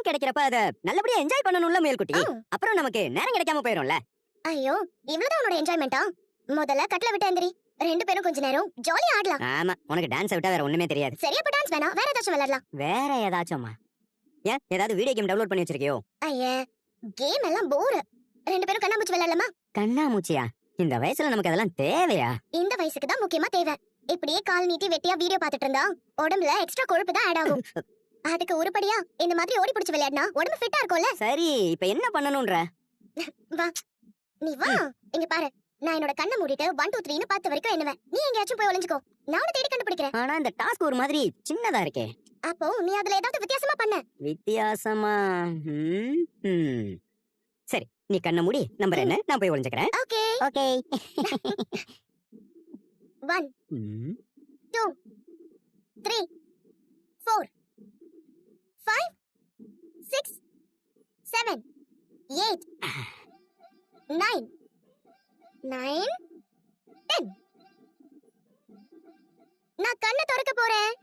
கிடைக்கிறப்ப அத நல்லபடியா என்ஜாய் பண்ணணும்ல மேல்குட்டி. அப்புறம் நமக்கு நேரம் கிடைக்காம போயிரும்ல. ஐயோ, இவ்வளவுதான் உன்னோட என்ஜாய்மெண்டா? முதல்ல கட்டல விட்டு எந்திரி. ரெண்டு பேரும் கொஞ்ச நேரம் ஜாலியா ஆடலாம். ஆமா, உனக்கு டான்ஸ் விட்டா வேற ஒண்ணுமே தெரியாது. சரி, அப்ப டான்ஸ் வேணாம், வேற ஏதாச்சும் விளையாடலாம். வேற ஏதாச்சும்மா? ஏன், ஏதாவது வீடியோ கேம் டவுன்லோட் பண்ணி வச்சிருக்கியோ? ஐயே, கேம் எல்லாம் போர். ரெண்டு பேரும் கண்ணாமூச்சி விளையாடலாமா? கண்ணாமூச்சியா? இந்த வயசுல நமக்கு அதெல்லாம் தேவையா? இந்த வயசுக்கு தான் முக்கியமா தேவை. இப்படியே கால் நீட்டி வெட்டியா வீடியோ பார்த்துட்டு இருந்தா உடம்புல எக்ஸ்ட்ரா கொழுப்பு தான் ஆட் ஆகும். அதுக்கு உருப்படியா இந்த மாதிரி ஓடி பிடிச்சு விளையாடினா உடம்பு ஃபிட்டா இருக்கும்ல. சரி, இப்ப என்ன பண்ணணும்ன்ற? வா, நீ வா. இங்க பாரு, நான் என்னோட கண்ணை மூடிட்டு 1 2 3ன்னு 10 வரைக்கும் எண்ணுவேன். நீ எங்கேயாச்சும் போய் ஒளிஞ்சுக்கோ, நான் உன்னை தேடி கண்டுபிடிக்கிறேன். ஆனா இந்த டாஸ்க் ஒரு மாதிரி சின்னதா இருக்கே. அப்போ நீ அதுல ஏதாவது வித்தியாசமா பண்ணு. வித்தியாசமா? சரி, நீ கண்ணை மூடி நம்பர் என்ன, நான் போய் ஒளிஞ்சுக்கிறேன். Okay okay. 1 2 3 4 5 6 7 8 9 9 10. நான் கண்ணை திறக்க போறேன்.